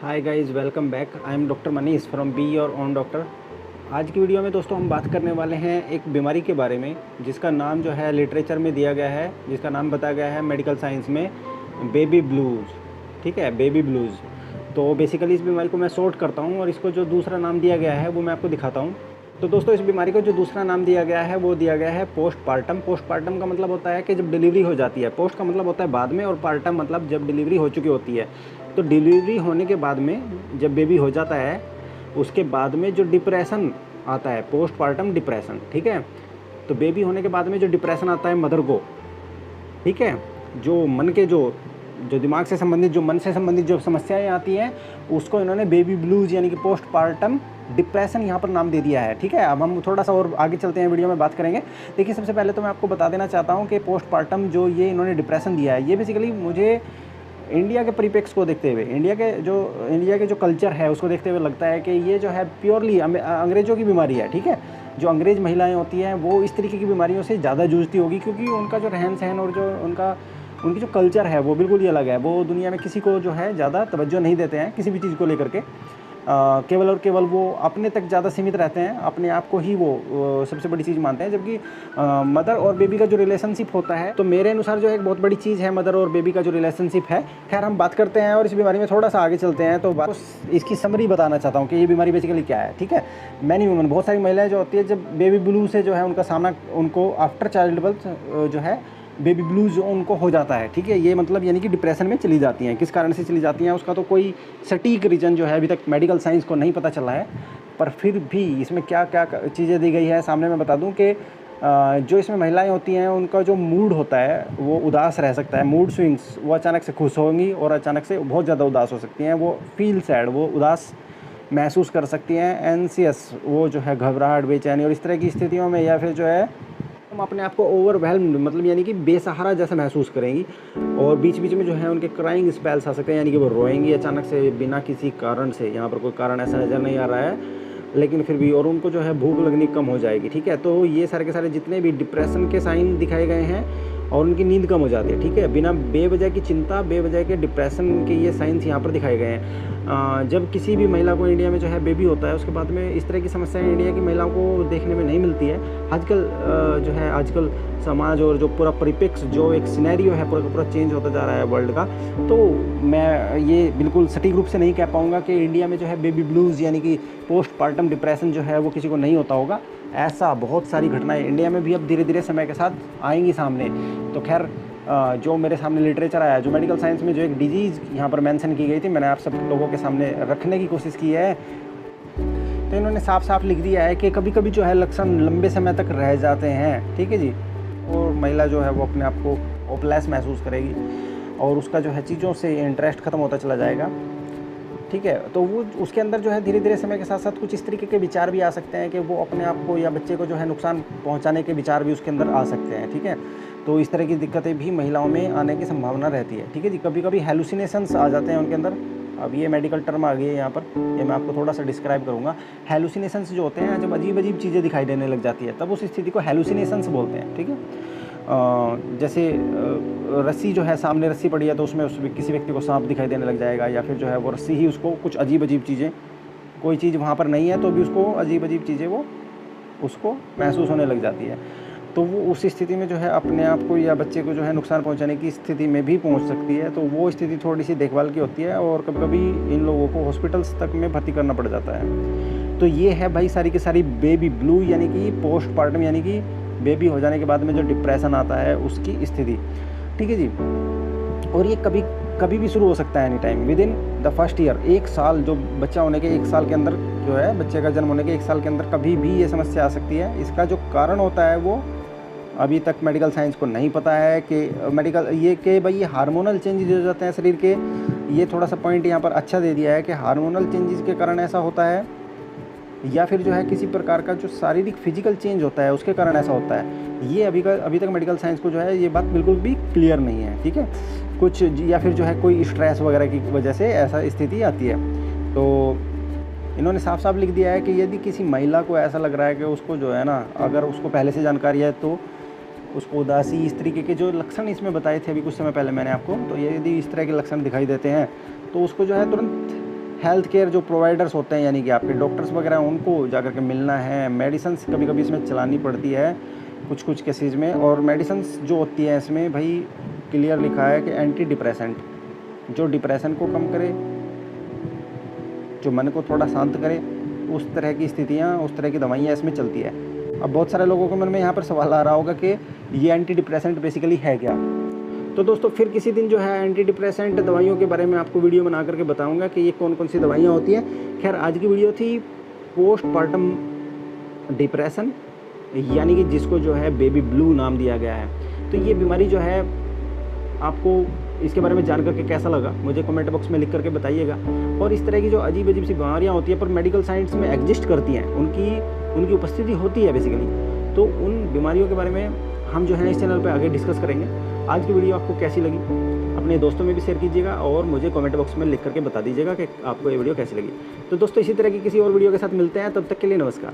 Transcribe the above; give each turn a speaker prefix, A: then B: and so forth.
A: Hi guys, welcome back. I am doctor Manish from be your own doctor. आज की video में दोस्तों हम बात करने वाले हैं एक बीमारी के बारे में जिसका नाम जो है लिटरेचर में दिया गया है, जिसका नाम बताया गया है मेडिकल साइंस में बेबी ब्लूज़। ठीक है, बेबी ब्लूज़। तो बेसिकली इस बीमारी को मैं शॉर्ट करता हूँ और इसको जो दूसरा नाम दिया गया है वो मैं आपको दिखाता हूँ। तो दोस्तों इस बीमारी को जो दूसरा नाम दिया गया है वो दिया गया है पोस्टपार्टम। पोस्टपार्टम का मतलब होता है कि जब डिलीवरी हो जाती है। पोस्ट का मतलब होता है बाद में और पार्टम मतलब जब डिलीवरी हो चुकी होती है। तो डिलीवरी होने के बाद में जब बेबी हो जाता है उसके बाद में जो डिप्रेशन आता है, पोस्टपार्टम डिप्रेशन। ठीक है, तो बेबी होने के बाद में जो डिप्रेशन आता है मदर को, ठीक है, जो मन के जो दिमाग से संबंधित, जो मन से संबंधित जो समस्याएं आती हैं उसको इन्होंने बेबी ब्लूज यानी कि पोस्टपार्टम डिप्रेशन यहाँ पर नाम दे दिया है। ठीक है, अब हम थोड़ा सा और आगे चलते हैं, वीडियो में बात करेंगे। देखिए, सबसे पहले तो मैं आपको बता देना चाहता हूँ कि पोस्टपार्टम जो ये इन्होंने डिप्रेशन दिया है, ये बेसिकली मुझे इंडिया के परिप्रेक्ष्य को देखते हुए, इंडिया के जो कल्चर है उसको देखते हुए लगता है कि ये जो है प्योरली अंग्रेज़ों की बीमारी है। ठीक है, जो अंग्रेज़ महिलाएं होती हैं वो इस तरीके की बीमारियों से ज़्यादा जूझती होगी, क्योंकि उनका जो रहन सहन और जो उनकी जो कल्चर है वो बिल्कुल ही अलग है। वो दुनिया में किसी को जो है ज़्यादा तवज्जो नहीं देते हैं किसी भी चीज़ को लेकर के। केवल और केवल वो अपने तक ज़्यादा सीमित रहते हैं, अपने आप को ही वो सबसे बड़ी चीज़ मानते हैं। जबकि मदर और बेबी का जो रिलेशनशिप होता है, तो मेरे अनुसार जो एक बहुत बड़ी चीज़ है मदर और बेबी का जो रिलेशनशिप है। खैर, हम बात करते हैं और इस बीमारी में थोड़ा सा आगे चलते हैं। तो इसकी समरी बताना चाहता हूँ कि ये बीमारी बेसिकली क्या है। ठीक है, मैनी वुमन, बहुत सारी महिलाएं जो होती है जब बेबी ब्लू से जो है उनका सामना, उनको आफ्टर चाइल्ड बर्थ जो है बेबी ब्लूज उनको हो जाता है। ठीक है, ये मतलब यानी कि डिप्रेशन में चली जाती हैं। किस कारण से चली जाती हैं उसका तो कोई सटीक रीज़न जो है अभी तक मेडिकल साइंस को नहीं पता चला है, पर फिर भी इसमें क्या क्या चीज़ें दी गई है सामने मैं बता दूं कि जो इसमें महिलाएं होती हैं उनका जो मूड होता है वो उदास रह सकता है। मूड स्विंग्स, वो अचानक से खुश होंगी और अचानक से बहुत ज़्यादा उदास हो सकती हैं। वो फील सैड, वो उदास महसूस कर सकती हैं। एंसियस, वो जो है घबराहट, बेचैनी और इस तरह की स्थितियों में, या फिर जो है हम अपने आप को ओवरवेल्म्ड मतलब यानी कि बेसहारा जैसा महसूस करेंगी। और बीच बीच में जो है उनके क्राइंग स्पेल्स आ सकते हैं, यानी कि वो रोएंगी अचानक से बिना किसी कारण से। यहाँ पर कोई कारण ऐसा नज़र नहीं आ रहा है लेकिन फिर भी, और उनको जो है भूख लगनी कम हो जाएगी। ठीक है, तो ये सारे के सारे जितने भी डिप्रेशन के साइन दिखाए गए हैं और उनकी नींद कम हो जाती है। ठीक है, बिना बेवजह की चिंता, बेवजह के डिप्रेशन के ये साइंस यहाँ पर दिखाए गए हैं। जब किसी भी महिला को इंडिया में जो है बेबी होता है उसके बाद में इस तरह की समस्याएं इंडिया की महिलाओं को देखने में नहीं मिलती है। आजकल समाज और जो पूरा परिप्रेक्ष्य, जो एक सिनेरियो है पूरा चेंज होता जा रहा है वर्ल्ड का। तो मैं ये बिल्कुल सटीक रूप से नहीं कह पाऊँगा कि इंडिया में जो है बेबी ब्लूज़ यानी कि पोस्टपार्टम डिप्रेशन जो है वो किसी को नहीं होता होगा। ऐसा बहुत सारी घटनाएं इंडिया में भी अब धीरे धीरे समय के साथ आएंगी सामने। तो खैर, जो मेरे सामने लिटरेचर आया, जो मेडिकल साइंस में जो एक डिजीज़ यहाँ पर मेंशन की गई थी, मैंने आप सब लोगों के सामने रखने की कोशिश की है। तो इन्होंने साफ साफ लिख दिया है कि कभी कभी जो है लक्षण लंबे समय तक रह जाते हैं। ठीक है जी, और महिला जो है वो अपने आप को होपलेस महसूस करेगी और उसका जो है चीज़ों से इंटरेस्ट ख़त्म होता चला जाएगा। ठीक है, तो वो उसके अंदर जो है धीरे धीरे समय के साथ साथ कुछ इस तरीके के विचार भी आ सकते हैं कि वो अपने आप को या बच्चे को जो है नुकसान पहुंचाने के विचार भी उसके अंदर आ सकते हैं। ठीक है, तो इस तरह की दिक्कतें भी महिलाओं में आने की संभावना रहती है। ठीक है जी, कभी कभी हेलुसिनेशंस आ जाते हैं उनके अंदर। अब ये मेडिकल टर्म आ गई है यहाँ पर, ये मैं आपको थोड़ा सा डिस्क्राइब करूँगा। हेलुसिनेशंस जो होते हैं, जब अजीब अजीब चीज़ें दिखाई देने लग जाती है तब उस स्थिति को हेलुसिनेशंस बोलते हैं। ठीक है, जैसे रस्सी जो है, सामने रस्सी पड़ी है तो उसमें किसी व्यक्ति को सांप दिखाई देने लग जाएगा, या फिर जो है वो रस्सी ही उसको कुछ अजीब अजीब चीज़ें, कोई चीज़ वहाँ पर नहीं है तो भी उसको अजीब अजीब चीज़ें वो उसको महसूस होने लग जाती है। तो वो उस स्थिति में जो है अपने आप को या बच्चे को जो है नुकसान पहुंचाने की स्थिति में भी पहुंच सकती है। तो वो स्थिति थोड़ी सी देखभाल की होती है और कभी कभी इन लोगों को हॉस्पिटल्स तक में भर्ती करना पड़ जाता है। तो ये है भाई सारी की सारी बेबी ब्लू यानी कि पोस्टपार्टम यानी कि बेबी हो जाने के बाद में जो डिप्रेशन आता है उसकी स्थिति। ठीक है जी, और ये कभी भी शुरू हो सकता है, any time, with in the first year. 1 साल, जो बच्चा होने के 1 साल के अंदर जो है, बच्चे का जन्म होने के 1 साल के अंदर कभी भी ये समस्या आ सकती है। इसका जो कारण होता है वो अभी तक मेडिकल साइंस को नहीं पता है कि भाई ये हार्मोनल चेंजेस हो जाते हैं शरीर के। ये थोड़ा सा पॉइंट यहाँ पर अच्छा दे दिया है कि हार्मोनल चेंजेस के कारण ऐसा होता है, या फिर जो है किसी प्रकार का जो शारीरिक फिजिकल चेंज होता है उसके कारण ऐसा होता है। ये अभी तक मेडिकल साइंस को जो है ये बात बिल्कुल भी क्लियर नहीं है। ठीक है, कुछ या फिर जो है कोई स्ट्रेस वगैरह की वजह से ऐसा स्थिति आती है। तो इन्होंने साफ साफ लिख दिया है कि यदि किसी महिला को ऐसा लग रहा है कि उसको जो है ना, अगर उसको पहले से जानकारी है तो उसको उदासी, इस तरीके के जो लक्षण इसमें बताए थे अभी कुछ समय पहले मैंने आपको, तो ये यदि इस तरह के लक्षण दिखाई देते हैं तो उसको जो है तुरंत हेल्थ केयर जो प्रोवाइडर्स होते हैं, यानी कि आपके डॉक्टर्स वगैरह, उनको जा कर के मिलना है। मेडिसिन कभी कभी इसमें चलानी पड़ती है कुछ केसेस में। और मेडिसिन जो होती है इसमें भाई क्लियर लिखा है कि एंटी डिप्रेसेंट, जो डिप्रेशन को कम करे, जो मन को थोड़ा शांत करे, उस तरह की स्थितियाँ, उस तरह की दवाइयाँ इसमें चलती है। अब बहुत सारे लोगों के मन में यहाँ पर सवाल आ रहा होगा कि ये एंटी डिप्रेसेंट बेसिकली है क्या। तो दोस्तों फिर किसी दिन जो है एंटी डिप्रेसेंट दवाइयों के बारे में आपको वीडियो बना करके बताऊंगा कि ये कौन कौन सी दवाइयाँ होती हैं। खैर आज की वीडियो थी पोस्टपार्टम डिप्रेशन, यानी कि जिसको जो है बेबी ब्लू नाम दिया गया है। तो ये बीमारी जो है, आपको इसके बारे में जान करके कैसा लगा मुझे कमेंट बॉक्स में लिख करके बताइएगा। और इस तरह की जो अजीब अजीब सी बीमारियाँ होती हैं पर मेडिकल साइंस में एग्जिस्ट करती हैं, उनकी उपस्थिति होती है बेसिकली, तो उन बीमारियों के बारे में हम जो है इस चैनल पे आगे डिस्कस करेंगे। आज की वीडियो आपको कैसी लगी अपने दोस्तों में भी शेयर कीजिएगा और मुझे कमेंट बॉक्स में लिख करके बता दीजिएगा कि आपको ये वीडियो कैसी लगी। तो दोस्तों इसी तरह की किसी और वीडियो के साथ मिलते हैं, तब तक के लिए नमस्कार।